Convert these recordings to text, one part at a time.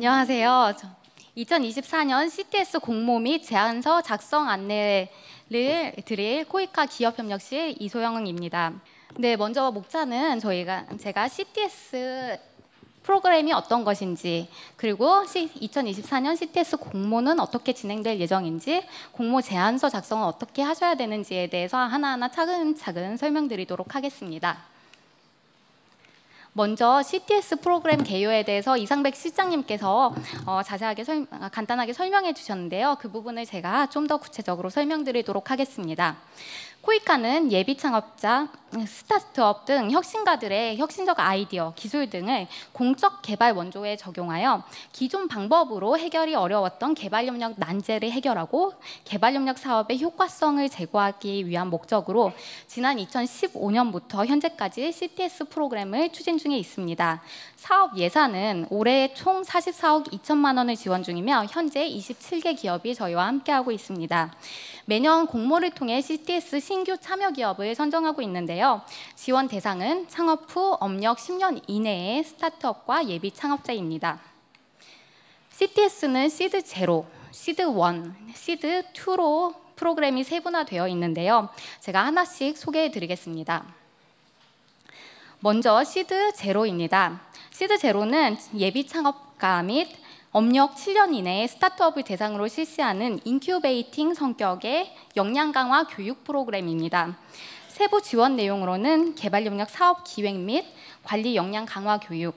안녕하세요. 2024년 CTS 공모 및 제안서 작성 안내를 드릴 코이카 기업협력실 이소영입니다. 네, 먼저 목차는 제가 CTS 프로그램이 어떤 것인지, 그리고 2024년 CTS 공모는 어떻게 진행될 예정인지, 공모 제안서 작성은 어떻게 하셔야 되는지에 대해서 하나하나 차근차근 설명드리도록 하겠습니다. 먼저 CTS 프로그램 개요에 대해서 이상백 실장님께서 간단하게 설명해 주셨는데요. 그 부분을 제가 좀 더 구체적으로 설명드리도록 하겠습니다. 코이카는 예비 창업자, 스타트업 등 혁신가들의 혁신적 아이디어, 기술 등을 공적 개발 원조에 적용하여 기존 방법으로 해결이 어려웠던 개발협력 난제를 해결하고 개발협력 사업의 효과성을 제고하기 위한 목적으로 지난 2015년부터 현재까지 CTS 프로그램을 추진 중에 있습니다. 사업 예산은 올해 총 44억 2천만 원을 지원 중이며 현재 27개 기업이 저희와 함께하고 있습니다. 매년 공모를 통해 CTS 신규 참여 기업을 선정하고 있는데요. 지원 대상은 창업 후 업력 10년 이내의 스타트업과 예비 창업자입니다. CTS는 시드 제로, 시드 1, 시드 2로 프로그램이 세분화되어 있는데요. 제가 하나씩 소개해 드리겠습니다. 먼저 시드 제로입니다. 시드 제로는 예비 창업가 및 업력 7년 이내의 스타트업을 대상으로 실시하는 인큐베이팅 성격의 역량 강화 교육 프로그램입니다. 세부 지원 내용으로는 개발협력 사업 기획 및 관리 역량 강화 교육,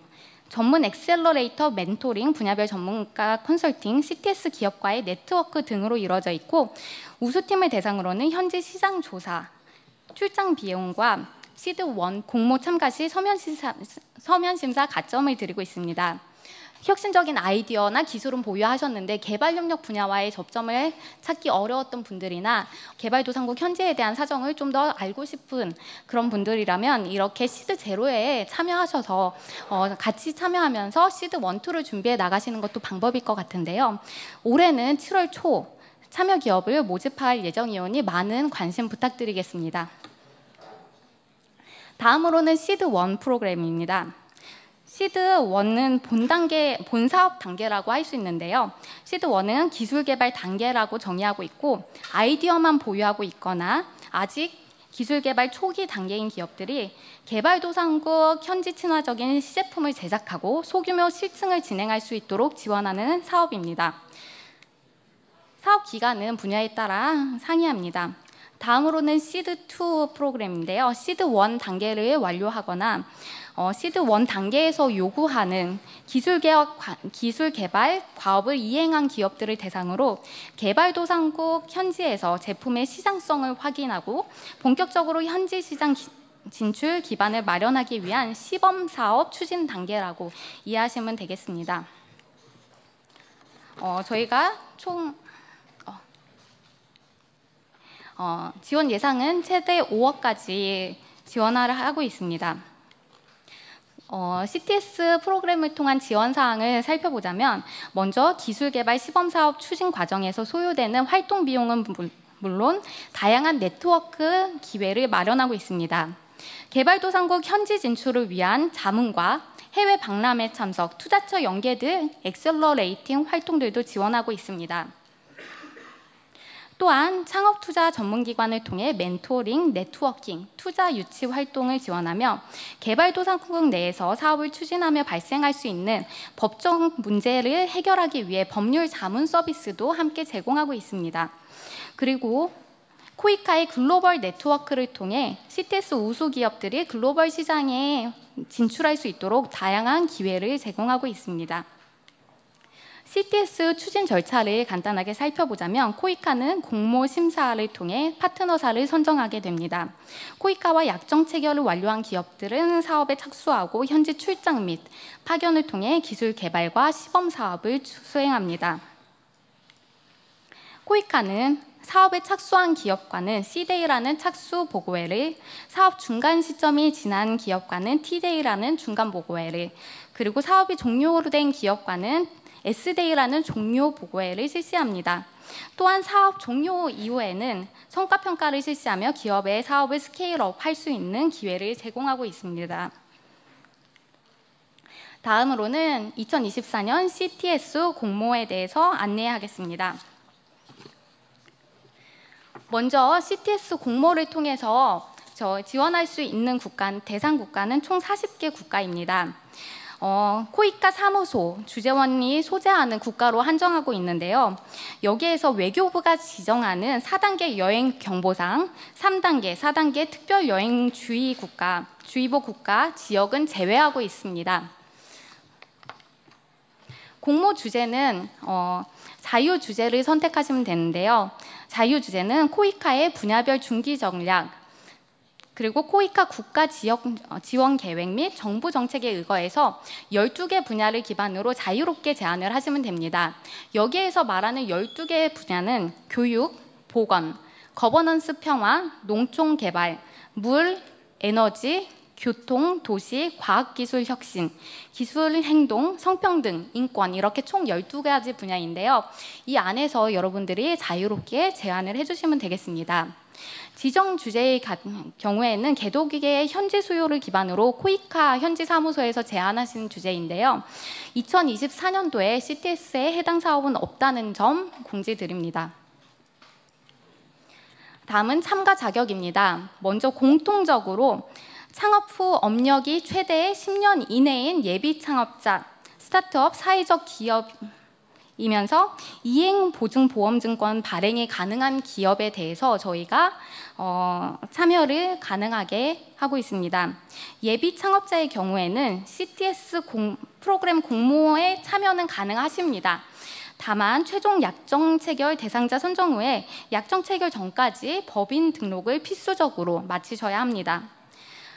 전문 엑셀러레이터 멘토링, 분야별 전문가 컨설팅, CTS 기업과의 네트워크 등으로 이루어져 있고, 우수팀을 대상으로는 현지 시장 조사, 출장 비용과 시드 1 공모 참가 시 서면 심사 가점을 드리고 있습니다. 혁신적인 아이디어나 기술은 보유하셨는데 개발협력 분야와의 접점을 찾기 어려웠던 분들이나 개발도상국 현지에 대한 사정을 좀 더 알고 싶은 그런 분들이라면 이렇게 시드 제로에 참여하셔서 같이 참여하면서 시드 1, 2를 준비해 나가시는 것도 방법일 것 같은데요. 올해는 7월 초 참여 기업을 모집할 예정이오니 많은 관심 부탁드리겠습니다. 다음으로는 시드 1 프로그램입니다. 시드 1은 본 사업 단계라고 할 수 있는데요. 시드 1은 기술 개발 단계라고 정의하고 있고, 아이디어만 보유하고 있거나 아직 기술 개발 초기 단계인 기업들이 개발도상국 현지 친화적인 시제품을 제작하고 소규모 실증을 진행할 수 있도록 지원하는 사업입니다. 사업 기간은 분야에 따라 상이합니다. 다음으로는 시드 2 프로그램인데요. 시드 1 단계를 완료하거나 시드 1 단계에서 요구하는 기술 개발 과업을 이행한 기업들을 대상으로 개발도상국 현지에서 제품의 시장성을 확인하고 본격적으로 현지 시장 진출 기반을 마련하기 위한 시범 사업 추진 단계라고 이해하시면 되겠습니다. 저희가 총 지원 예상은 최대 5억까지 지원을 하고 있습니다. CTS 프로그램을 통한 지원 사항을 살펴보자면, 먼저 기술 개발 시범 사업 추진 과정에서 소요되는 활동 비용은 물론 다양한 네트워크 기회를 마련하고 있습니다. 개발도상국 현지 진출을 위한 자문과 해외 박람회 참석, 투자처 연계 등 엑셀러레이팅 활동들도 지원하고 있습니다. 또한 창업투자 전문기관을 통해 멘토링, 네트워킹, 투자 유치 활동을 지원하며 개발도상국 내에서 사업을 추진하며 발생할 수 있는 법적 문제를 해결하기 위해 법률 자문 서비스도 함께 제공하고 있습니다. 그리고 코이카의 글로벌 네트워크를 통해 CTS 우수 기업들이 글로벌 시장에 진출할 수 있도록 다양한 기회를 제공하고 있습니다. CTS 추진 절차를 간단하게 살펴보자면, 코이카는 공모 심사를 통해 파트너사를 선정하게 됩니다. 코이카와 약정 체결을 완료한 기업들은 사업에 착수하고 현지 출장 및 파견을 통해 기술 개발과 시범 사업을 수행합니다. 코이카는 사업에 착수한 기업과는 C데이라는 착수 보고회를, 사업 중간 시점이 지난 기업과는 T데이라는 중간 보고회를, 그리고 사업이 종료된 기업과는 S데이라는 종료 보고회를 실시합니다. 또한 사업 종료 이후에는 성과평가를 실시하며 기업의 사업을 스케일업 할 수 있는 기회를 제공하고 있습니다. 다음으로는 2024년 CTS 공모에 대해서 안내하겠습니다. 먼저 CTS 공모를 통해서 지원할 수 있는 대상 국가는 총 40개 국가입니다. 코이카 사무소, 주재원이 소재하는 국가로 한정하고 있는데요. 여기에서 외교부가 지정하는 4단계 여행 경보상, 3단계, 4단계 특별 여행 주의보 국가 지역은 제외하고 있습니다. 공모 주제는 자유 주제를 선택하시면 되는데요. 자유 주제는 코이카의 분야별 중기 전략, 그리고 코이카 국가 지역 지원 계획 및 정부 정책에 의거해서 12개 분야를 기반으로 자유롭게 제안을 하시면 됩니다. 여기에서 말하는 12개의 분야는 교육, 보건, 거버넌스 평화, 농촌 개발, 물, 에너지, 교통, 도시, 과학기술 혁신, 기술 행동, 성평등, 인권 이렇게 총 12가지 분야인데요. 이 안에서 여러분들이 자유롭게 제안을 해주시면 되겠습니다. 지정 주제의 경우에는 개도기계의 현지 수요를 기반으로 코이카 현지 사무소에서 제안하신 주제인데요. 2024년도에 CTS에 해당 사업은 없다는 점 공지드립니다. 다음은 참가 자격입니다. 먼저 공통적으로 창업 후 업력이 최대 10년 이내인 예비 창업자, 스타트업, 사회적 기업이면서 이행보증보험증권 발행이 가능한 기업에 대해서 저희가 참여를 가능하게 하고 있습니다. 예비 창업자의 경우에는 CTS 프로그램 공모에 참여는 가능하십니다. 다만 최종 약정 체결 대상자 선정 후에 약정 체결 전까지 법인 등록을 필수적으로 마치셔야 합니다.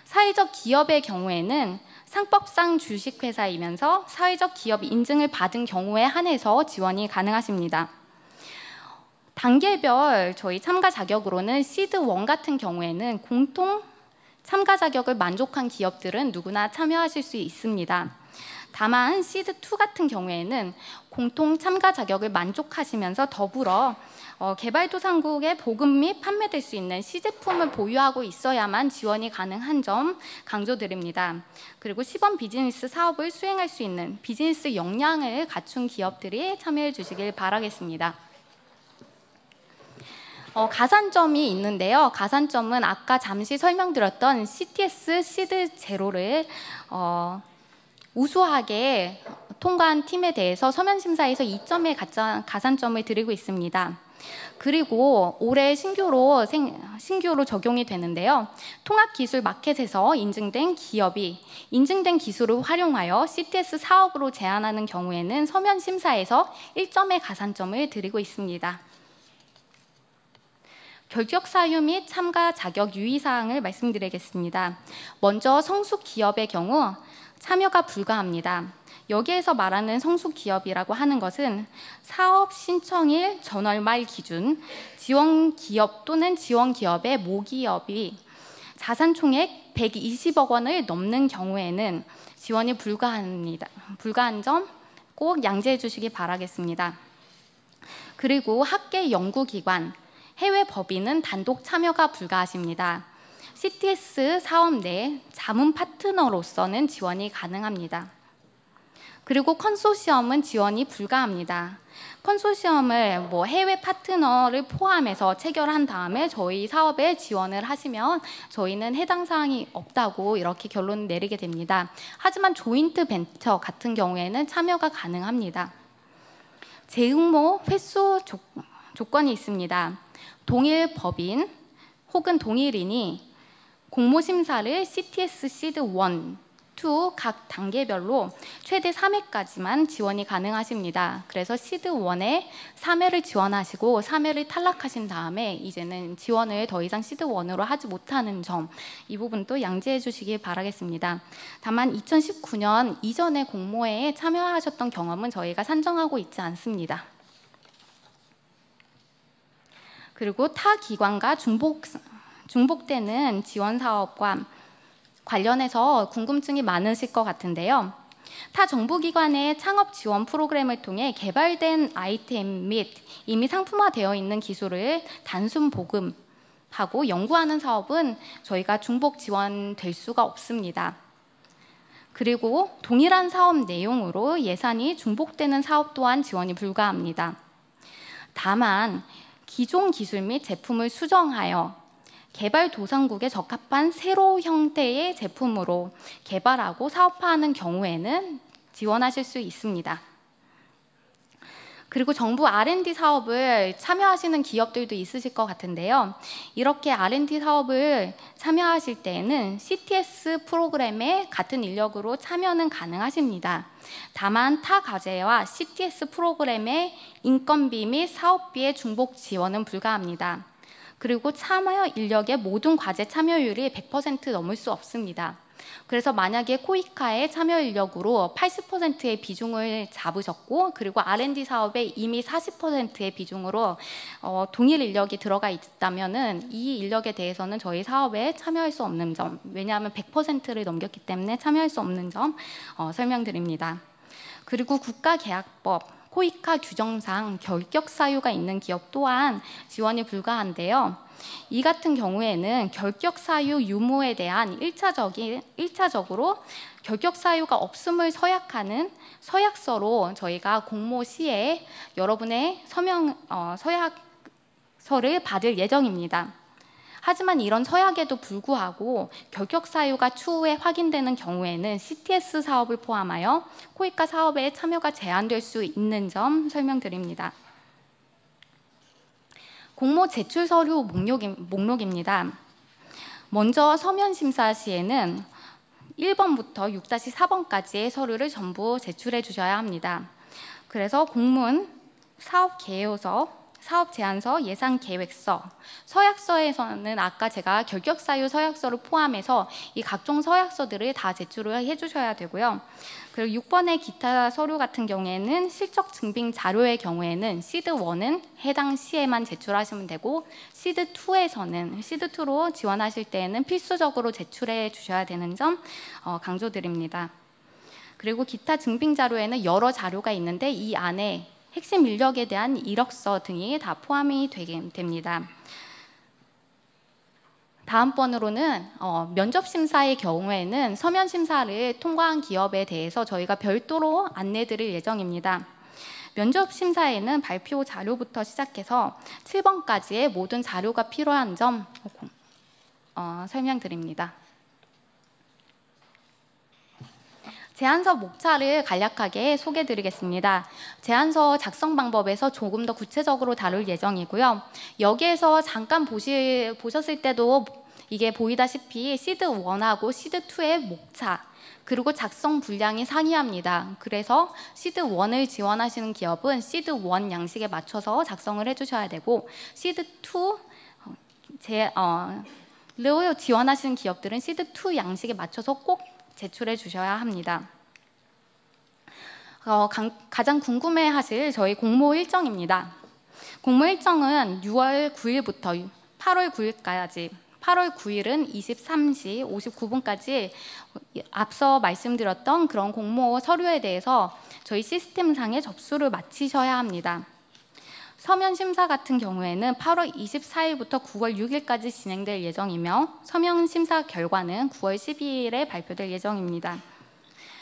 사회적 기업의 경우에는 상법상 주식회사이면서 사회적 기업 인증을 받은 경우에 한해서 지원이 가능하십니다. 단계별 저희 참가 자격으로는 시드1 같은 경우에는 공통 참가 자격을 만족한 기업들은 누구나 참여하실 수 있습니다. 다만 시드2 같은 경우에는 공통 참가 자격을 만족하시면서 더불어 개발도상국에 보급 및 판매될 수 있는 시제품을 보유하고 있어야만 지원이 가능한 점 강조드립니다. 그리고 시범 비즈니스 사업을 수행할 수 있는 비즈니스 역량을 갖춘 기업들이 참여해 주시길 바라겠습니다. 가산점이 있는데요. 가산점은 아까 잠시 설명드렸던 CTS 시드 제로를 우수하게 통과한 팀에 대해서 서면심사에서 2점의 가산점을 드리고 있습니다. 그리고 올해 신규로 적용이 되는데요. 통합기술 마켓에서 인증된 기업이 인증된 기술을 활용하여 CTS 사업으로 제안하는 경우에는 서면심사에서 1점의 가산점을 드리고 있습니다. 결격 사유 및 참가 자격 유의사항을 말씀드리겠습니다. 먼저 성숙 기업의 경우 참여가 불가합니다. 여기에서 말하는 성숙 기업이라고 하는 것은 사업 신청일 전월 말 기준 지원 기업 또는 지원 기업의 모기업이 자산 총액 120억 원을 넘는 경우에는 지원이 불가합니다. 불가한 점 꼭 양지해 주시기 바라겠습니다. 그리고 학계 연구기관, 해외 법인은 단독 참여가 불가하십니다. CTS 사업 내 자문 파트너로서는 지원이 가능합니다. 그리고 컨소시엄은 지원이 불가합니다. 컨소시엄을 해외 파트너를 포함해서 체결한 다음에 저희 사업에 지원을 하시면 저희는 해당 사항이 없다고 이렇게 결론을 내리게 됩니다. 하지만 조인트 벤처 같은 경우에는 참여가 가능합니다. 재응모 횟수 조건이 있습니다. 동일 법인 혹은 동일인이 공모심사를 CTS 시드 1, 2 각 단계별로 최대 3회까지만 지원이 가능하십니다. 그래서 시드 1에 3회를 지원하시고 3회를 탈락하신 다음에 이제는 지원을 더 이상 시드 1으로 하지 못하는 점, 이 부분도 양지해 주시기 바라겠습니다. 다만 2019년 이전에 공모에 참여하셨던 경험은 저희가 산정하고 있지 않습니다. 그리고 타 기관과 중복되는 지원 사업과 관련해서 궁금증이 많으실 것 같은데요. 타 정부기관의 창업 지원 프로그램을 통해 개발된 아이템 및 이미 상품화되어 있는 기술을 단순 보급하고 연구하는 사업은 저희가 중복 지원될 수가 없습니다. 그리고 동일한 사업 내용으로 예산이 중복되는 사업 또한 지원이 불가합니다. 다만 기존 기술 및 제품을 수정하여 개발도상국에 적합한 새로운 형태의 제품으로 개발하고 사업화하는 경우에는 지원하실 수 있습니다. 그리고 정부 R&D 사업을 참여하시는 기업들도 있으실 것 같은데요. 이렇게 R&D 사업을 참여하실 때에는 CTS 프로그램에 같은 인력으로 참여는 가능하십니다. 다만 타 과제와 CTS 프로그램의 인건비 및 사업비의 중복 지원은 불가합니다. 그리고 참여 인력의 모든 과제 참여율이 100% 넘을 수 없습니다. 그래서 만약에 코이카의 참여 인력으로 80%의 비중을 잡으셨고, 그리고 R&D 사업에 이미 40%의 비중으로 동일 인력이 들어가 있다면은 이 인력에 대해서는 저희 사업에 참여할 수 없는 점, 왜냐하면 100%를 넘겼기 때문에 참여할 수 없는 점 설명드립니다. 그리고 국가계약법 코이카 규정상 결격 사유가 있는 기업 또한 지원이 불가한데요. 이 같은 경우에는 결격 사유 유무에 대한 1차적으로 결격 사유가 없음을 서약하는 서약서로 저희가 공모 시에 여러분의 서약서를 받을 예정입니다. 하지만 이런 서약에도 불구하고 결격 사유가 추후에 확인되는 경우에는 CTS 사업을 포함하여 코이카 사업에 참여가 제한될 수 있는 점 설명드립니다. 공모 제출 서류 목록입니다. 먼저 서면 심사 시에는 1번부터 6-4번까지의 서류를 전부 제출해 주셔야 합니다. 그래서 공문, 사업 계획서, 사업 제안서, 예산 계획서, 서약서에서는 아까 제가 결격 사유 서약서를 포함해서 이 각종 서약서들을 다 제출을 해주셔야 되고요. 그리고 6번의 기타 서류 같은 경우에는 실적 증빙 자료의 경우에는 시드1은 해당 시에만 제출하시면 되고, 시드2에서는 시드2로 지원하실 때에는 필수적으로 제출해 주셔야 되는 점 강조드립니다. 그리고 기타 증빙 자료에는 여러 자료가 있는데 이 안에 핵심 인력에 대한 이력서 등이 다 포함이 됩니다. 다음번으로는 면접 심사의 경우에는 서면 심사를 통과한 기업에 대해서 저희가 별도로 안내드릴 예정입니다. 면접 심사에는 발표 자료부터 시작해서 7번까지의 모든 자료가 필요한 점 설명드립니다. 제안서 목차를 간략하게 소개드리겠습니다. 제안서 작성 방법에서 조금 더 구체적으로 다룰 예정이고요. 여기에서 잠깐 보셨을 때도 이게 보이다시피 시드1하고 시드2의 목차, 그리고 작성 분량이 상이합니다. 그래서 시드1을 지원하시는 기업은 시드1 양식에 맞춰서 작성을 해주셔야 되고, 시드2를 지원하시는 기업들은 시드2 양식에 맞춰서 꼭 제출해 주셔야 합니다. 가장 궁금해하실 저희 공모 일정입니다. 공모 일정은 6월 9일부터 8월 9일까지, 8월 9일은 23시 59분까지 앞서 말씀드렸던 그런 공모 서류에 대해서 저희 시스템상에 접수를 마치셔야 합니다. 서면 심사 같은 경우에는 8월 24일부터 9월 6일까지 진행될 예정이며, 서면 심사 결과는 9월 12일에 발표될 예정입니다.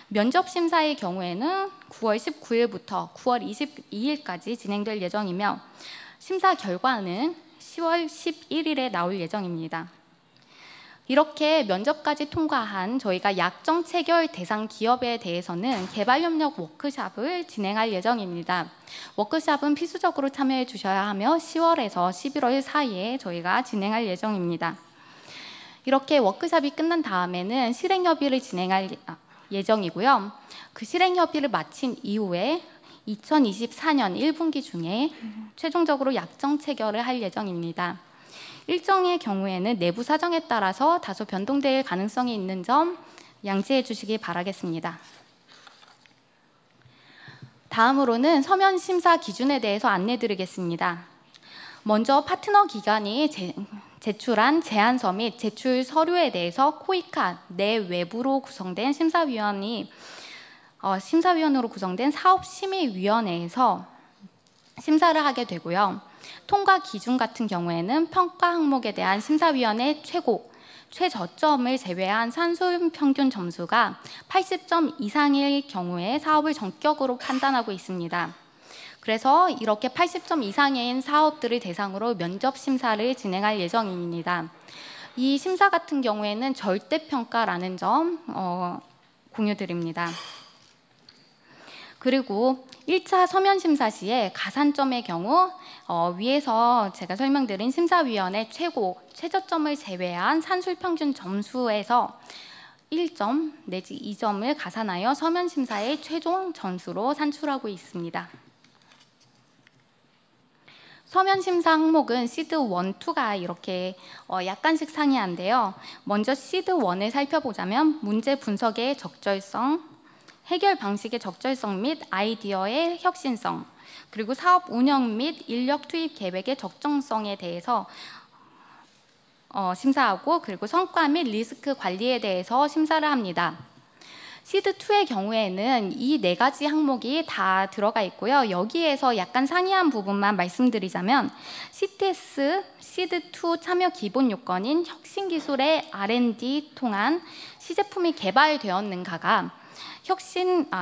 면접 심사의 경우에는 9월 19일부터 9월 22일까지 진행될 예정이며, 심사 결과는 10월 11일에 나올 예정입니다. 이렇게 면접까지 통과한 저희가 약정 체결 대상 기업에 대해서는 개발협력 워크숍을 진행할 예정입니다. 워크숍은 필수적으로 참여해 주셔야 하며 10월에서 11월 사이에 저희가 진행할 예정입니다. 이렇게 워크숍이 끝난 다음에는 실행협의를 진행할 예정이고요. 그 실행협의를 마친 이후에 2024년 1분기 중에 최종적으로 약정 체결을 할 예정입니다. 일정의 경우에는 내부 사정에 따라서 다소 변동될 가능성이 있는 점 양지해 주시기 바라겠습니다. 다음으로는 서면 심사 기준에 대해서 안내 드리겠습니다. 먼저 파트너 기관이 제출한 제안서 및 제출 서류에 대해서 코이카 내외부로 구성된 심사위원으로 구성된 사업심의위원회에서 심사를 하게 되고요. 통과 기준 같은 경우에는 평가 항목에 대한 심사위원회 최저점을 제외한 산술 평균 점수가 80점 이상일 경우에 사업을 전격으로 판단하고 있습니다. 그래서 이렇게 80점 이상인 사업들을 대상으로 면접 심사를 진행할 예정입니다. 이 심사 같은 경우에는 절대평가라는 점 공유드립니다. 그리고 1차 서면 심사 시에 가산점의 경우 위에서 제가 설명드린 심사위원회 최저점을 제외한 산술 평균 점수에서 1점 내지 2점을 가산하여 서면 심사의 최종 점수로 산출하고 있습니다. 서면 심사 항목은 시드 1, 2가 이렇게 약간씩 상이한데요. 먼저 시드 1을 살펴보자면 문제 분석의 적절성, 해결 방식의 적절성 및 아이디어의 혁신성, 그리고 사업 운영 및 인력 투입 계획의 적정성에 대해서 심사하고, 그리고 성과 및 리스크 관리에 대해서 심사를 합니다. 시드2의 경우에는 이 4가지 항목이 다 들어가 있고요. 여기에서 약간 상이한 부분만 말씀드리자면 CTS 시드2 참여 기본 요건인 혁신기술의 R&D 통한 시제품이 개발되었는가가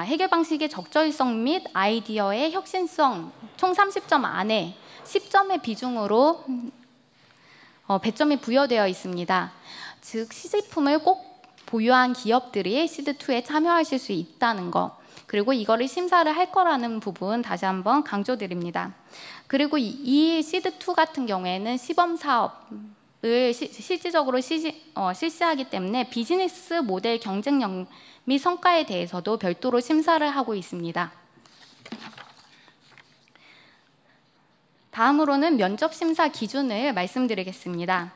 해결 방식의 적절성 및 아이디어의 혁신성 총 30점 안에 10점의 비중으로 배점이 부여되어 있습니다. 즉 시제품을 꼭 보유한 기업들이 시드2에 참여하실 수 있다는 것, 그리고 이거를 심사를 할 거라는 부분 다시 한번 강조드립니다. 그리고 이 시드2 같은 경우에는 시범 사업을 실질적으로 실시하기 때문에 비즈니스 모델 경쟁력 및 성과에 대해서도 별도로 심사를 하고 있습니다. 다음으로는 면접 심사 기준을 말씀드리겠습니다.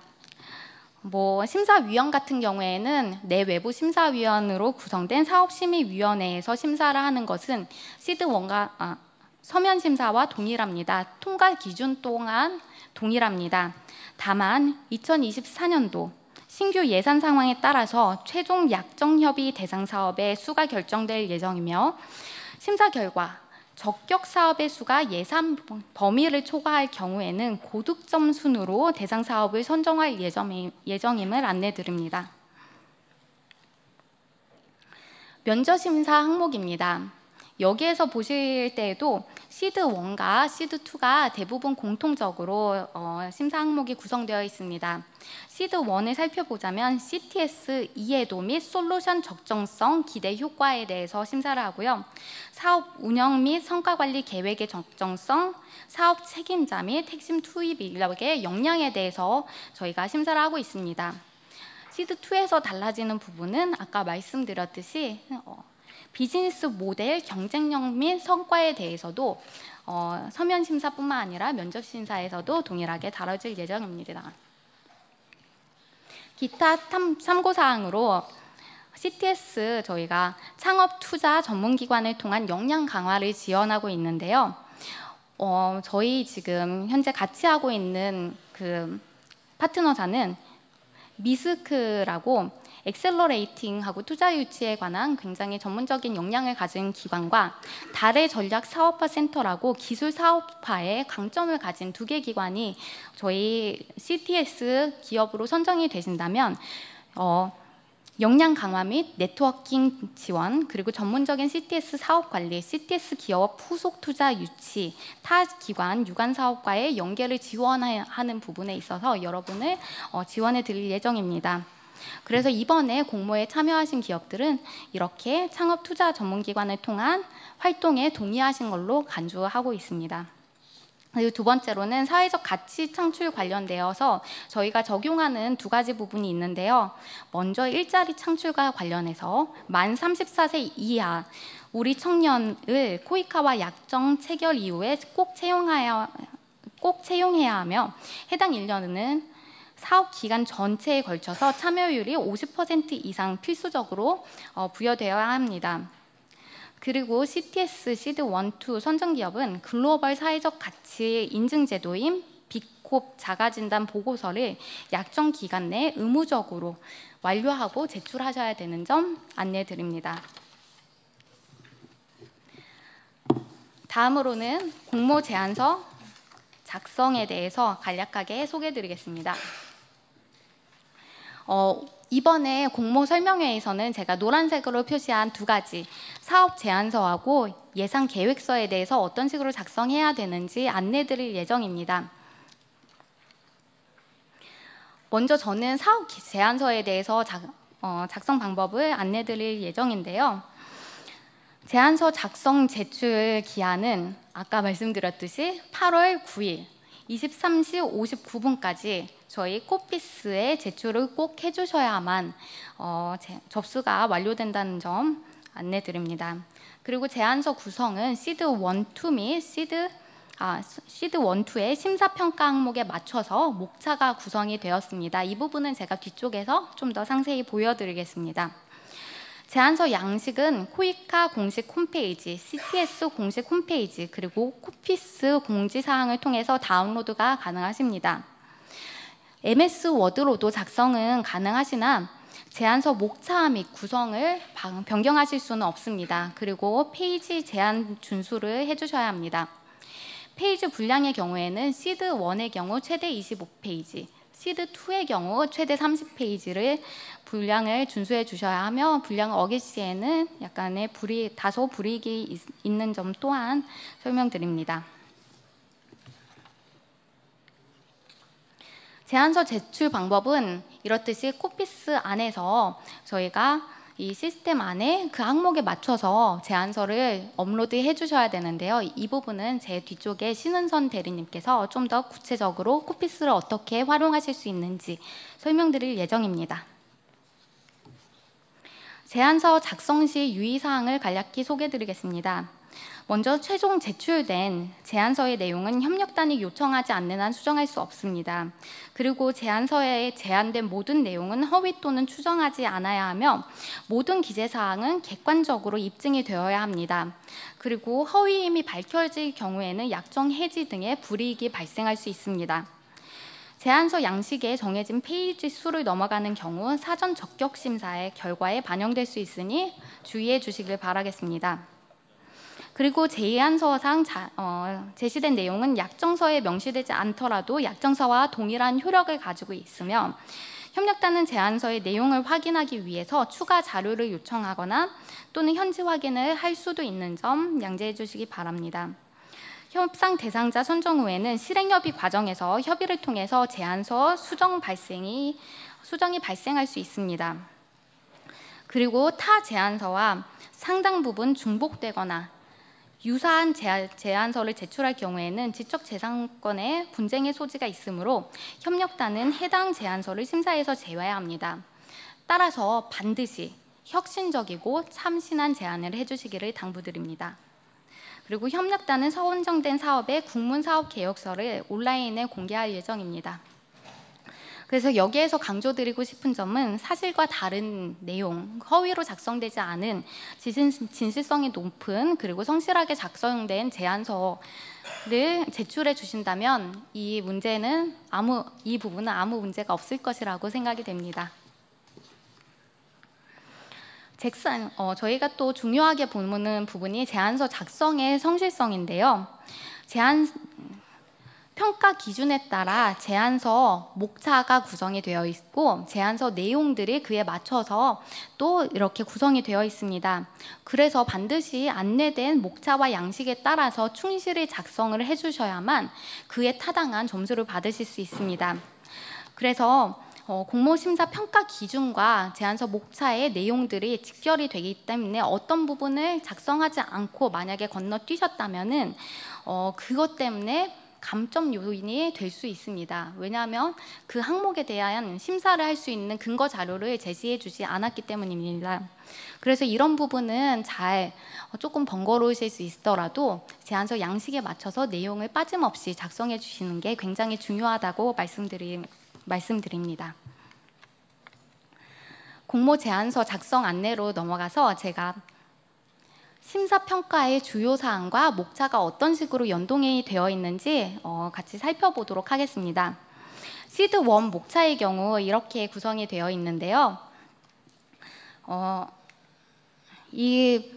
심사위원 같은 경우에는 내외부 심사위원으로 구성된 사업심의위원회에서 심사를 하는 것은 시드1과 서면 심사와 동일합니다. 통과 기준 또한 동일합니다. 다만 2024년도 신규 예산 상황에 따라서 최종 약정협의 대상 사업의 수가 결정될 예정이며, 심사 결과 적격 사업의 수가 예산 범위를 초과할 경우에는 고득점 순으로 대상 사업을 선정할 예정임을 안내드립니다. 면접 심사 항목입니다. 여기에서 보실 때에도 시드1과 시드2가 대부분 공통적으로 심사 항목이 구성되어 있습니다. 시드1을 살펴보자면 CTS 이해도 및 솔루션 적정성, 기대 효과에 대해서 심사를 하고요. 사업 운영 및 성과 관리 계획의 적정성, 사업 책임자 및 핵심 투입 인력의 역량에 대해서 저희가 심사를 하고 있습니다. 시드2에서 달라지는 부분은 아까 말씀드렸듯이 비즈니스 모델 경쟁력 및 성과에 대해서도 서면 심사뿐만 아니라 면접 심사에서도 동일하게 다뤄질 예정입니다. 기타 참고사항으로 CTS 저희가 창업 투자 전문기관을 통한 역량 강화를 지원하고 있는데요. 저희 지금 현재 같이 하고 있는 그 파트너사는 미스크라고 엑셀러레이팅하고 투자 유치에 관한 굉장히 전문적인 역량을 가진 기관과 달의 전략 사업화 센터라고 기술 사업화에 강점을 가진 2개 기관이 저희 CTS 기업으로 선정이 되신다면 역량 강화 및 네트워킹 지원, 그리고 전문적인 CTS 사업 관리, CTS 기업 후속 투자 유치, 타 기관 유관 사업과의 연계를 지원하는 부분에 있어서 여러분을 지원해 드릴 예정입니다. 그래서 이번에 공모에 참여하신 기업들은 이렇게 창업 투자 전문기관을 통한 활동에 동의하신 걸로 간주하고 있습니다. 그리고 2번째로는 사회적 가치 창출 관련되어서 저희가 적용하는 2가지 부분이 있는데요. 먼저 일자리 창출과 관련해서 만 34세 이하 우리 청년을 코이카와 약정 체결 이후에 꼭 채용해야 하며, 해당 인력은 사업 기간 전체에 걸쳐서 참여율이 50% 이상 필수적으로 부여되어야 합니다. 그리고 CTS 시드 1, 2 선정기업은 글로벌 사회적 가치 인증 제도인 비콥 자가진단 보고서를 약정 기간 내에 의무적으로 완료하고 제출하셔야 되는 점 안내드립니다. 다음으로는 공모 제안서 작성에 대해서 간략하게 소개해드리겠습니다. 이번에 공모 설명회에서는 제가 노란색으로 표시한 두 가지 사업 제안서하고 예산 계획서에 대해서 어떤 식으로 작성해야 되는지 안내드릴 예정입니다. 먼저 저는 사업 제안서에 대해서 작성 방법을 안내드릴 예정인데요. 제안서 작성 제출 기한은 아까 말씀드렸듯이 8월 9일 23시 59분까지 저희 코피스에 제출을 꼭 해주셔야만 접수가 완료된다는 점 안내드립니다. 그리고 제안서 구성은 시드 1, 2 및 시드 1, 2의 심사평가 항목에 맞춰서 목차가 구성이 되었습니다. 이 부분은 제가 뒤쪽에서 좀 더 상세히 보여드리겠습니다. 제안서 양식은 코이카 공식 홈페이지, CTS 공식 홈페이지, 그리고 코피스 공지사항을 통해서 다운로드가 가능하십니다. MS 워드로도 작성은 가능하시나 제안서 목차 및 구성을 변경하실 수는 없습니다. 그리고 페이지 제한 준수를 해주셔야 합니다. 페이지 분량의 경우에는 시드 1의 경우 최대 25페이지, 시드 2의 경우 최대 30페이지를 분량을 준수해 주셔야 하며, 분량을 어길 시에는 약간의 다소 불이익이 있는 점 또한 설명드립니다. 제안서 제출 방법은 이렇듯이 코피스 안에서 저희가 이 시스템 안에 그 항목에 맞춰서 제안서를 업로드해 주셔야 되는데요. 이 부분은 제 뒤쪽에 신은선 대리님께서 좀 더 구체적으로 코피스를 어떻게 활용하실 수 있는지 설명드릴 예정입니다. 제안서 작성 시 유의사항을 간략히 소개해드리겠습니다. 먼저 최종 제출된 제안서의 내용은 협력단이 요청하지 않는 한 수정할 수 없습니다. 그리고 제안서에 제안된 모든 내용은 허위 또는 추정하지 않아야 하며 모든 기재사항은 객관적으로 입증이 되어야 합니다. 그리고 허위임이 밝혀질 경우에는 약정 해지 등의 불이익이 발생할 수 있습니다. 제안서 양식에 정해진 페이지 수를 넘어가는 경우 사전 적격 심사의 결과에 반영될 수 있으니 주의해 주시길 바라겠습니다. 그리고 제안서상 제시된 내용은 약정서에 명시되지 않더라도 약정서와 동일한 효력을 가지고 있으며 협력단은 제안서의 내용을 확인하기 위해서 추가 자료를 요청하거나 또는 현지 확인을 할 수도 있는 점 양지해 주시기 바랍니다. 협상 대상자 선정 후에는 실행협의 과정에서 협의를 통해서 제안서 수정이 발생할 수 있습니다. 그리고 타 제안서와 상당 부분 중복되거나 유사한 제안서를 제출할 경우에는 지적재산권의 분쟁의 소지가 있으므로 협력단은 해당 제안서를 심사에서 제외해야 합니다. 따라서 반드시 혁신적이고 참신한 제안을 해주시기를 당부드립니다. 그리고 협력단은 선정된 사업의 국문사업계획서를 온라인에 공개할 예정입니다. 그래서 여기에서 강조드리고 싶은 점은 사실과 다른 내용, 허위로 작성되지 않은 진실성이 높은 그리고 성실하게 작성된 제안서를 제출해 주신다면 이 부분은 아무 문제가 없을 것이라고 생각이 됩니다. 저희가 또 중요하게 보는 부분이 제안서 작성의 성실성인데요. 평가 기준에 따라 제안서 목차가 구성이 되어 있고 제안서 내용들이 그에 맞춰서 또 이렇게 구성이 되어 있습니다. 그래서 반드시 안내된 목차와 양식에 따라서 충실히 작성을 해주셔야만 그에 타당한 점수를 받으실 수 있습니다. 그래서 공모심사 평가 기준과 제안서 목차의 내용들이 직결이 되기 때문에 어떤 부분을 작성하지 않고 만약에 건너뛰셨다면은 그것 때문에 감점 요인이 될 수 있습니다. 왜냐하면 그 항목에 대한 심사를 할 수 있는 근거 자료를 제시해 주지 않았기 때문입니다. 그래서 이런 부분은 조금 번거로우실 수 있더라도 제안서 양식에 맞춰서 내용을 빠짐없이 작성해 주시는 게 굉장히 중요하다고 말씀드립니다. 공모 제안서 작성 안내로 넘어가서 제가 심사평가의 주요 사항과 목차가 어떤 식으로 연동이 되어 있는지 같이 살펴보도록 하겠습니다. 시드 1 목차의 경우 이렇게 구성이 되어 있는데요. 이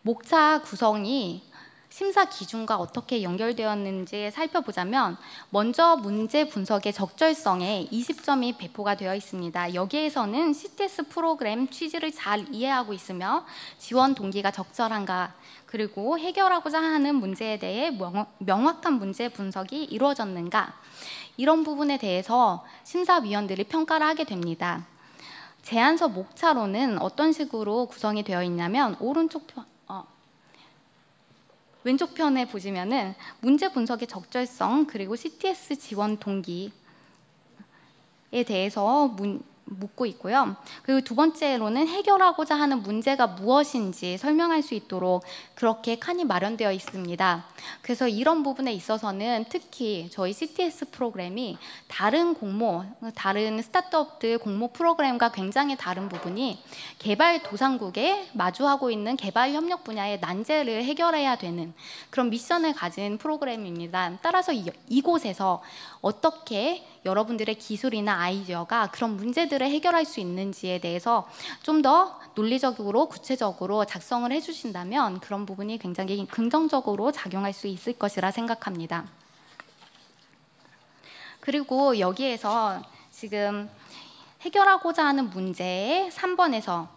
목차 구성이 심사 기준과 어떻게 연결되었는지 살펴보자면 먼저 문제 분석의 적절성에 20점이 배포가 되어 있습니다. 여기에서는 CTS 프로그램 취지를 잘 이해하고 있으며 지원 동기가 적절한가, 그리고 해결하고자 하는 문제에 대해 명확한 문제 분석이 이루어졌는가, 이런 부분에 대해서 심사위원들이 평가를 하게 됩니다. 제안서 목차로는 어떤 식으로 구성이 되어 있냐면 왼쪽 편에 보시면은 문제 분석의 적절성, 그리고 CTS 지원 동기에 대해서 묻고 있고요. 그리고 두 번째로는 해결하고자 하는 문제가 무엇인지 설명할 수 있도록 그렇게 칸이 마련되어 있습니다. 그래서 이런 부분에 있어서는 특히 저희 CTS 프로그램이 다른 스타트업들 공모 프로그램과 굉장히 다른 부분이 개발도상국에 마주하고 있는 개발 협력 분야의 난제를 해결해야 되는 그런 미션을 가진 프로그램입니다. 따라서 이곳에서 어떻게 여러분들의 기술이나 아이디어가 그런 문제들을 해결할 수 있는지에 대해서 좀 더 논리적으로 구체적으로 작성을 해주신다면 그런 부분이 굉장히 긍정적으로 작용할 수 있을 것이라 생각합니다. 그리고 여기에서 지금 해결하고자 하는 문제의 3번에서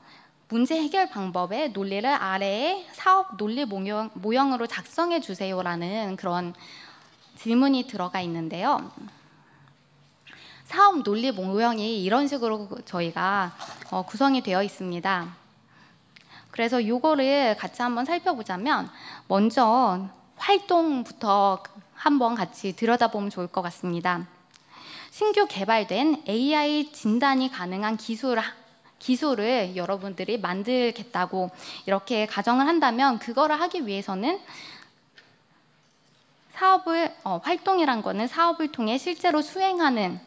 문제 해결 방법의 논리를 아래에 사업 논리 모형으로 작성해 주세요라는 그런 질문이 들어가 있는데요. 사업 논리 모형이 이런 식으로 저희가 구성이 되어 있습니다. 그래서 이거를 같이 한번 살펴보자면 먼저 활동부터 한번 같이 들여다보면 좋을 것 같습니다. 신규 개발된 AI 진단이 가능한 기술을 여러분들이 만들겠다고 이렇게 가정을 한다면 그거를 하기 위해서는 활동이란 거는 사업을 통해 실제로 수행하는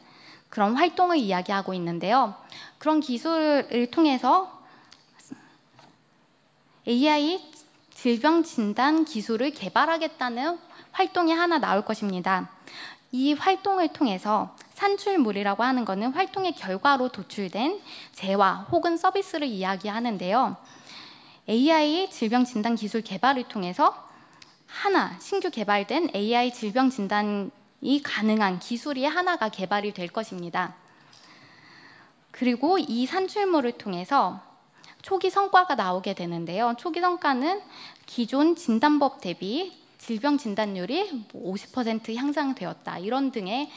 그런 활동을 이야기하고 있는데요. 그런 기술을 통해서 AI 질병 진단 기술을 개발하겠다는 활동이 하나 나올 것입니다. 이 활동을 통해서 산출물이라고 하는 것은 활동의 결과로 도출된 재화 혹은 서비스를 이야기하는데요. AI 질병 진단 기술 개발을 통해서 신규 개발된 AI 질병 진단이 가능한 기술이 하나가 개발이 될 것입니다. 그리고 이 산출물을 통해서 초기 성과가 나오게 되는데요. 초기 성과는 기존 진단법 대비 질병 진단율이 50% 향상되었다. 이런 등의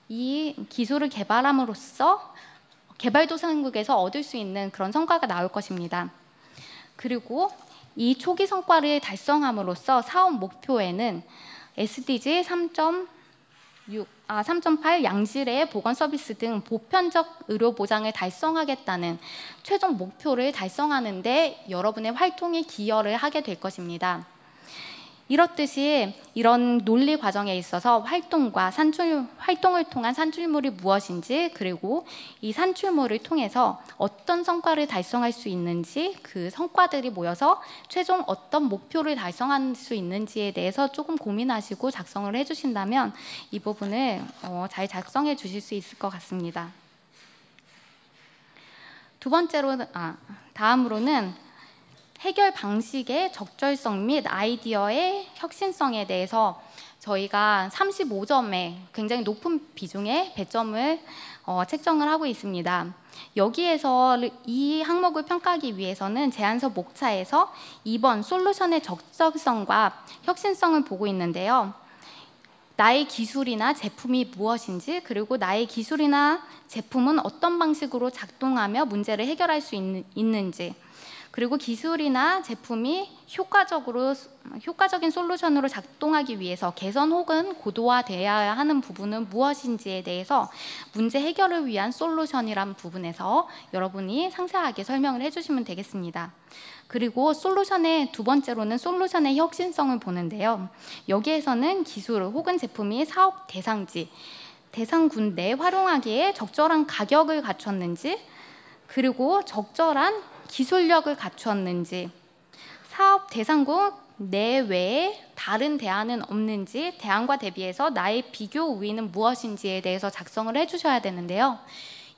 이 기술을 개발함으로써 개발도상국에서 얻을 수 있는 그런 성과가 나올 것입니다. 그리고 이 초기 성과를 달성함으로써 사업 목표에는 SDG 3.8 양질의 보건 서비스 등 보편적 의료 보장을 달성하겠다는 최종 목표를 달성하는 데 여러분의 활동이 기여를 하게 될 것입니다. 이렇듯이 이런 논리 과정에 있어서 활동을 통한 산출물이 무엇인지, 그리고 이 산출물을 통해서 어떤 성과를 달성할 수 있는지, 그 성과들이 모여서 최종 어떤 목표를 달성할 수 있는지에 대해서 조금 고민하시고 작성을 해주신다면 이 부분을 잘 작성해 주실 수 있을 것 같습니다. 다음으로는 해결 방식의 적절성 및 아이디어의 혁신성에 대해서 저희가 35점의 굉장히 높은 비중의 배점을 책정을 하고 있습니다. 여기에서 이 항목을 평가하기 위해서는 제안서 목차에서 2번 솔루션의 적절성과 혁신성을 보고 있는데요. 나의 기술이나 제품이 무엇인지, 그리고 나의 기술이나 제품은 어떤 방식으로 작동하며 문제를 해결할 수 있는지, 그리고 기술이나 제품이 효과적인 솔루션으로 작동하기 위해서 개선 혹은 고도화되어야 하는 부분은 무엇인지에 대해서 문제 해결을 위한 솔루션이란 부분에서 여러분이 상세하게 설명을 해주시면 되겠습니다. 그리고 두 번째로는 솔루션의 혁신성을 보는데요. 여기에서는 기술 혹은 제품이 사업 대상군 내에 활용하기에 적절한 가격을 갖췄는지, 그리고 적절한 기술력을 갖추었는지, 사업 대상국 내외에 다른 대안은 없는지, 대안과 대비해서 나의 비교 우위는 무엇인지에 대해서 작성을 해주셔야 되는데요.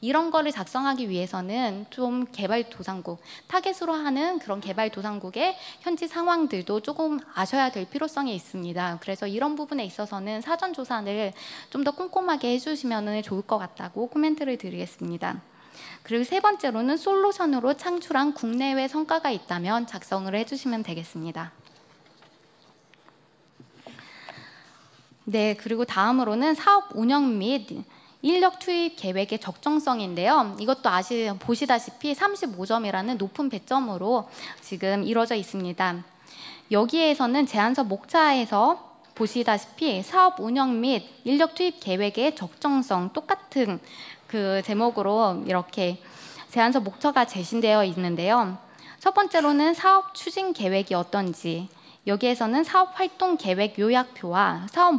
이런 거를 작성하기 위해서는 좀 개발도상국, 타겟으로 하는 그런 개발도상국의 현지 상황들도 조금 아셔야 될 필요성이 있습니다. 그래서 이런 부분에 있어서는 사전 조사를 좀 더 꼼꼼하게 해주시면 좋을 것 같다고 코멘트를 드리겠습니다. 그리고 세 번째로는 솔루션으로 창출한 국내외 성과가 있다면 작성을 해주시면 되겠습니다. 네, 그리고 다음으로는 사업 운영 및 인력 투입 계획의 적정성인데요. 이것도 보시다시피 35점이라는 높은 배점으로 지금 이루어져 있습니다. 여기에서는 제안서 목차에서 보시다시피 사업 운영 및 인력 투입 계획의 적정성 똑같은 그 제목으로 이렇게 제안서 목차가 제시되어 있는데요. 첫 번째로는 사업 추진 계획이 어떤지, 여기에서는 사업 활동 계획 요약표와 사업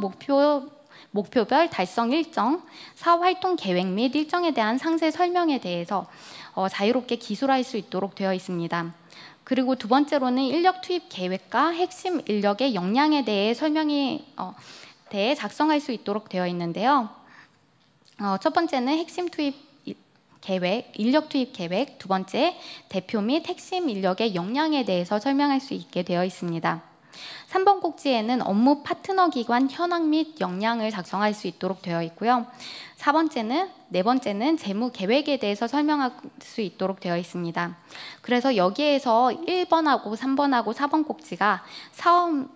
목표별 달성 일정, 사업 활동 계획 및 일정에 대한 상세 설명에 대해서 자유롭게 기술할 수 있도록 되어 있습니다. 그리고 두 번째로는 인력 투입 계획과 핵심 인력의 역량에 대해 대해 작성할 수 있도록 되어 있는데요. 첫 번째는 핵심 투입 계획, 인력 투입 계획, 두 번째 대표 및 핵심 인력의 역량에 대해서 설명할 수 있게 되어 있습니다. 3번 꼭지에는 업무 파트너 기관 현황 및 역량을 작성할 수 있도록 되어 있고요. 네 번째는 재무 계획에 대해서 설명할 수 있도록 되어 있습니다. 그래서 여기에서 1번하고 3번하고 4번 꼭지가 사업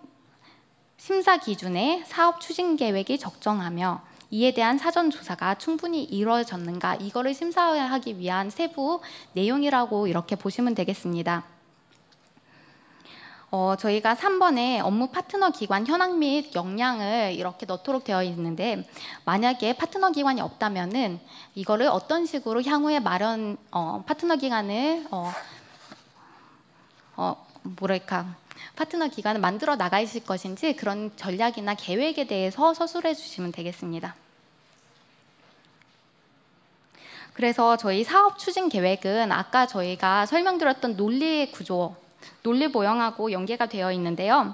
심사 기준에 사업 추진 계획이 적정하며 이에 대한 사전 조사가 충분히 이루어졌는가, 이거를 심사하기 위한 세부 내용이라고 이렇게 보시면 되겠습니다. 저희가 3번에 업무 파트너 기관 현황 및 역량을 이렇게 넣도록 되어 있는데, 만약에 파트너 기관이 없다면은 이거를 어떤 식으로 향후에 파트너 기관을 파트너 기관을 만들어 나가실 것인지 그런 전략이나 계획에 대해서 서술해 주시면 되겠습니다. 그래서 저희 사업 추진 계획은 아까 저희가 설명드렸던 논리 구조, 논리 모형하고 연계가 되어 있는데요.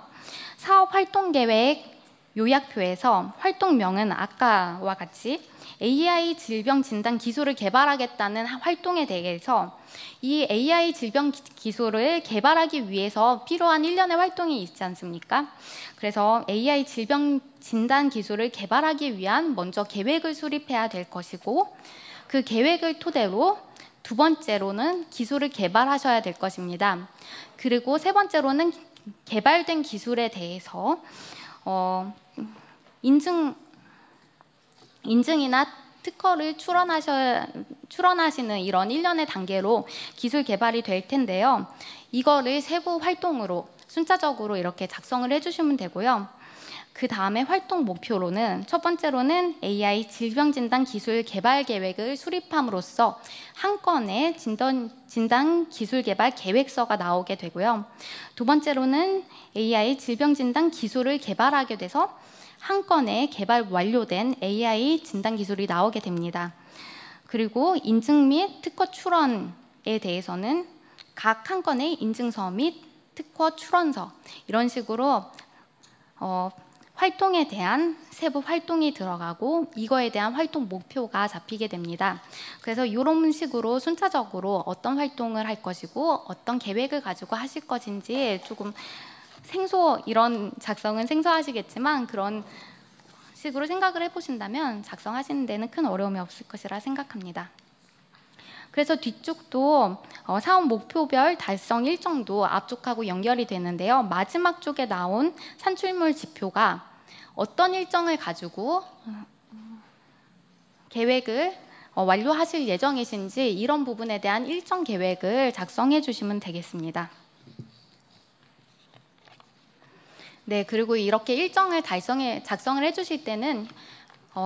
사업 활동 계획 요약표에서 활동명은 아까와 같이 AI 질병 진단 기술을 개발하겠다는 활동에 대해서 이 AI 질병 기술을 개발하기 위해서 필요한 일련의 활동이 있지 않습니까? 그래서 AI 질병 진단 기술을 개발하기 위한 먼저 계획을 수립해야 될 것이고, 그 계획을 토대로 두 번째로는 기술을 개발하셔야 될 것입니다. 그리고 세 번째로는 개발된 기술에 대해서 인증이나 특허를 출원하시는 이런 일련의 단계로 기술 개발이 될 텐데요. 이거를 세부 활동으로 순차적으로 이렇게 작성을 해주시면 되고요. 그 다음에 활동 목표로는 첫 번째로는 AI 질병진단 기술 개발 계획을 수립함으로써 한 건의 진단 기술 개발 계획서가 나오게 되고요. 두 번째로는 AI 질병진단 기술을 개발하게 돼서 한 건의 개발 완료된 AI 진단 기술이 나오게 됩니다. 그리고 인증 및 특허 출원에 대해서는 각 한 건의 인증서 및 특허 출원서, 이런 식으로 활동에 대한 세부 활동이 들어가고 이거에 대한 활동 목표가 잡히게 됩니다. 그래서 이런 식으로 순차적으로 어떤 활동을 할 것이고 어떤 계획을 가지고 하실 것인지 조금 이런 작성은 생소하시겠지만 그런 식으로 생각을 해보신다면 작성하시는 데는 큰 어려움이 없을 것이라 생각합니다. 그래서 뒤쪽도 사업 목표별 달성 일정도 앞쪽하고 연결이 되는데요. 마지막 쪽에 나온 산출물 지표가 어떤 일정을 가지고 계획을 완료하실 예정이신지 이런 부분에 대한 일정 계획을 작성해 주시면 되겠습니다. 네, 그리고 이렇게 일정을 작성을 해주실 때는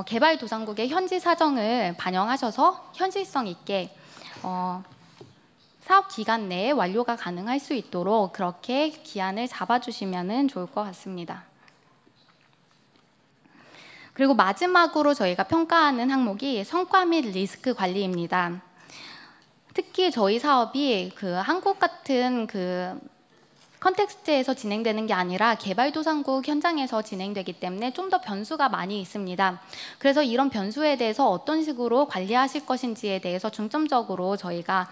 개발도상국의 현지 사정을 반영하셔서 현실성 있게 사업 기간 내에 완료가 가능할 수 있도록 그렇게 기한을 잡아주시면 좋을 것 같습니다. 그리고 마지막으로 저희가 평가하는 항목이 성과 및 리스크 관리입니다. 특히 저희 사업이 한국 같은 컨텍스트에서 진행되는 게 아니라 개발도상국 현장에서 진행되기 때문에 좀 더 변수가 많이 있습니다. 그래서 이런 변수에 대해서 어떤 식으로 관리하실 것인지에 대해서 중점적으로 저희가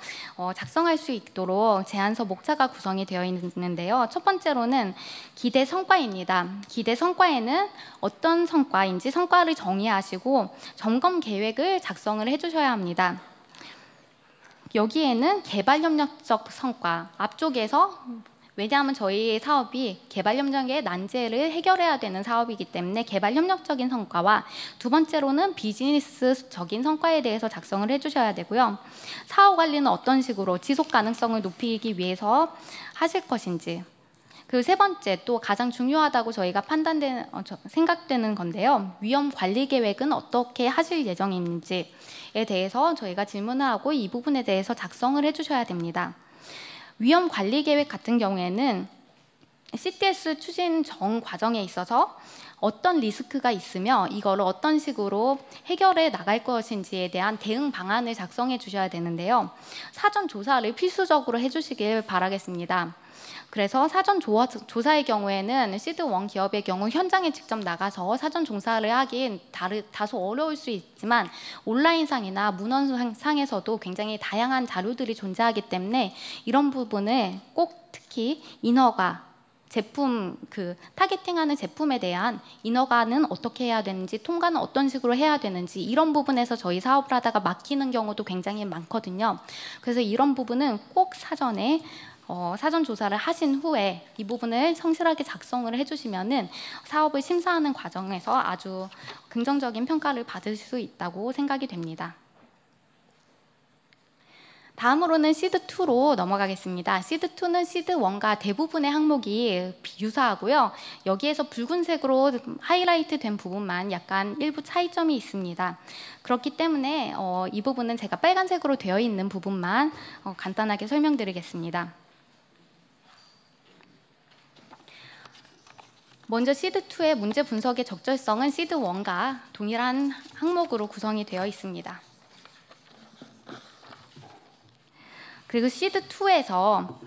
작성할 수 있도록 제안서 목차가 구성이 되어 있는데요. 첫 번째로는 기대 성과입니다. 기대 성과에는 어떤 성과인지 성과를 정의하시고 점검 계획을 작성을 해주셔야 합니다. 여기에는 개발협력적 성과, 앞쪽에서 왜냐하면 저희 사업이 개발협력의 난제를 해결해야 되는 사업이기 때문에 개발협력적인 성과와 두 번째로는 비즈니스적인 성과에 대해서 작성을 해주셔야 되고요. 사업 관리는 어떤 식으로 지속 가능성을 높이기 위해서 하실 것인지, 그리고 세 번째 또 가장 중요하다고 저희가 생각되는 건데요. 위험 관리 계획은 어떻게 하실 예정인지에 대해서 저희가 질문을 하고 이 부분에 대해서 작성을 해주셔야 됩니다. 위험 관리 계획 같은 경우에는 CTS 추진 전 과정에 있어서 어떤 리스크가 있으며 이거를 어떤 식으로 해결해 나갈 것인지에 대한 대응 방안을 작성해 주셔야 되는데요. 사전 조사를 필수적으로 해주시길 바라겠습니다. 그래서 사전 조사의 경우에는 시드1 기업의 경우 현장에 직접 나가서 사전 조사를 하긴 다소 어려울 수 있지만 온라인상이나 문헌상에서도 굉장히 다양한 자료들이 존재하기 때문에 이런 부분을 꼭 특히 인허가, 제품 타겟팅하는 제품에 대한 인허가는 어떻게 해야 되는지, 통과는 어떤 식으로 해야 되는지 이런 부분에서 저희 사업을 하다가 막히는 경우도 굉장히 많거든요. 그래서 이런 부분은 꼭 사전에 사전 조사를 하신 후에 이 부분을 성실하게 작성을 해주시면은 사업을 심사하는 과정에서 아주 긍정적인 평가를 받을 수 있다고 생각이 됩니다. 다음으로는 시드2로 넘어가겠습니다. 시드2는 시드1과 대부분의 항목이 유사하고요. 여기에서 붉은색으로 하이라이트 된 부분만 약간 일부 차이점이 있습니다. 그렇기 때문에 이 부분은 제가 빨간색으로 되어 있는 부분만 간단하게 설명드리겠습니다. 먼저 시드2의 문제 분석의 적절성은 시드1과 동일한 항목으로 구성이 되어 있습니다. 그리고 시드2에서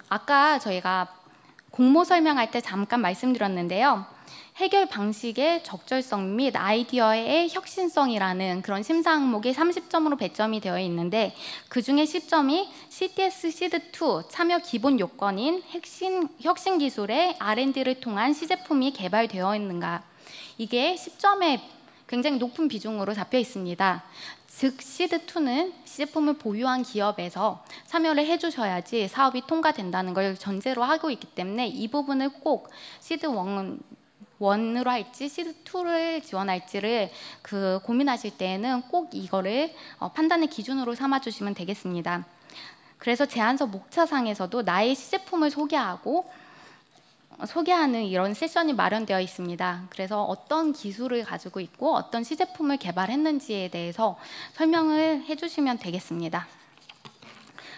아까 저희가 공모 설명할 때 잠깐 말씀드렸는데요. 해결 방식의 적절성 및 아이디어의 혁신성이라는 그런 심사 항목이 30점으로 배점이 되어 있는데 그중에 10점이 CTS 시드2 참여 기본 요건인 혁신 기술의 R&D를 통한 시제품이 개발되어 있는가, 이게 10점에 굉장히 높은 비중으로 잡혀 있습니다. 즉 시드2는 시제품을 보유한 기업에서 참여를 해주셔야지 사업이 통과된다는 걸 전제로 하고 있기 때문에 이 부분을 꼭 시드1으로 할지 시드2를 지원할지를 고민하실 때에는 꼭 이거를 판단의 기준으로 삼아주시면 되겠습니다. 그래서 제안서 목차상에서도 나의 시제품을 소개하는 이런 세션이 마련되어 있습니다. 그래서 어떤 기술을 가지고 있고 어떤 시제품을 개발했는지에 대해서 설명을 해주시면 되겠습니다.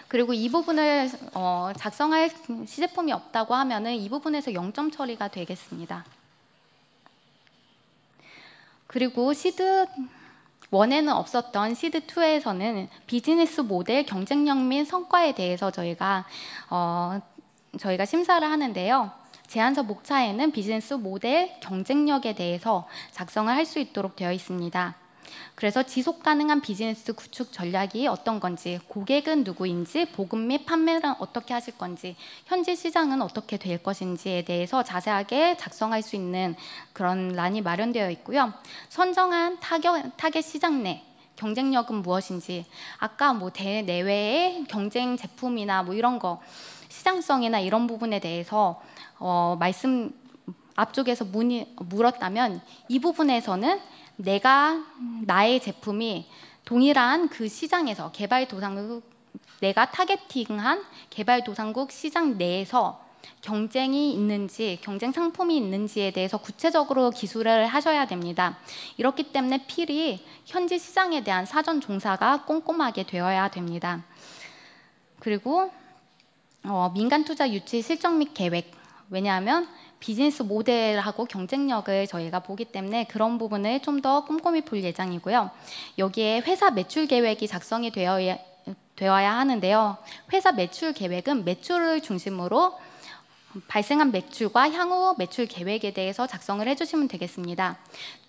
그리고 이 부분을 작성할 시제품이 없다고 하면은 이 부분에서 0점 처리가 되겠습니다. 그리고 시드1에는 없었던 시드2에서는 비즈니스 모델 경쟁력 및 성과에 대해서 저희가 심사를 하는데요. 제안서 목차에는 비즈니스 모델 경쟁력에 대해서 작성을 할 수 있도록 되어 있습니다. 그래서 지속 가능한 비즈니스 구축 전략이 어떤 건지, 고객은 누구인지, 보급 및 판매를 어떻게 하실 건지, 현재 시장은 어떻게 될 것인지에 대해서 자세하게 작성할 수 있는 그런 란이 마련되어 있고요. 선정한 타겟 시장 내 경쟁력은 무엇인지, 아까 대내외의 경쟁 제품이나 이런 거 시장성이나 이런 부분에 대해서 앞쪽에서 물었다면 이 부분에서는 나의 제품이 동일한 그 시장에서 내가 타겟팅한 개발도상국 시장 내에서 경쟁이 있는지, 경쟁 상품이 있는지에 대해서 구체적으로 기술을 하셔야 됩니다. 이렇기 때문에 필히 현지 시장에 대한 사전 종사가 꼼꼼하게 되어야 됩니다. 그리고 민간 투자 유치 실적 및 계획, 왜냐하면 비즈니스 모델하고 경쟁력을 저희가 보기 때문에 그런 부분을 좀 더 꼼꼼히 볼 예정이고요. 여기에 회사 매출 계획이 작성이 되어야 하는데요. 회사 매출 계획은 매출을 중심으로 발생한 매출과 향후 매출 계획에 대해서 작성을 해주시면 되겠습니다.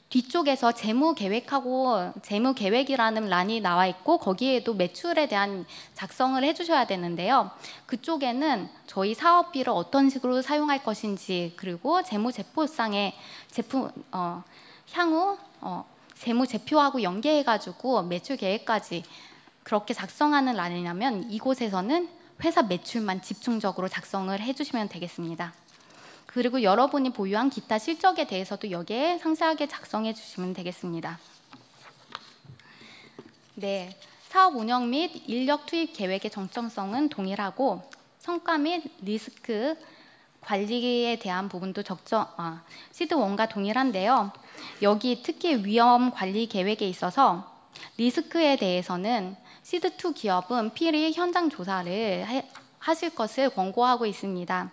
뒤쪽에서 재무 계획하고 재무 계획이라는 란이 나와 있고 거기에도 매출에 대한 작성을 해주셔야 되는데요. 그쪽에는 저희 사업비를 어떤 식으로 사용할 것인지 그리고 재무제표상의 향후 재무제표하고 연계해가지고 매출 계획까지 그렇게 작성하는 란이라면 이곳에서는 회사 매출만 집중적으로 작성을 해주시면 되겠습니다. 그리고 여러분이 보유한 기타 실적에 대해서도 여기에 상세하게 작성해 주시면 되겠습니다. 네, 사업 운영 및 인력 투입 계획의 정점성은 동일하고 성과 및 리스크 관리에 대한 부분도 시드1과 동일한데요. 여기 특히 위험 관리 계획에 있어서 리스크에 대해서는 시드2 기업은 필히 현장 조사를 하실 것을 권고하고 있습니다.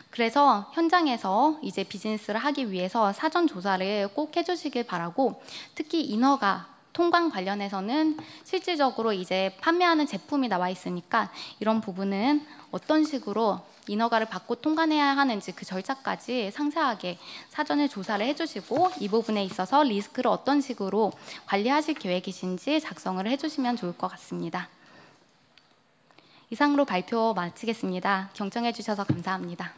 그래서 현장에서 이제 비즈니스를 하기 위해서 사전 조사를 꼭 해주시길 바라고, 특히 인허가 통관 관련해서는 실질적으로 이제 판매하는 제품이 나와 있으니까 이런 부분은 어떤 식으로 인허가를 받고 통관해야 하는지 그 절차까지 상세하게 사전에 조사를 해주시고 이 부분에 있어서 리스크를 어떤 식으로 관리하실 계획이신지 작성을 해주시면 좋을 것 같습니다. 이상으로 발표 마치겠습니다. 경청해 주셔서 감사합니다.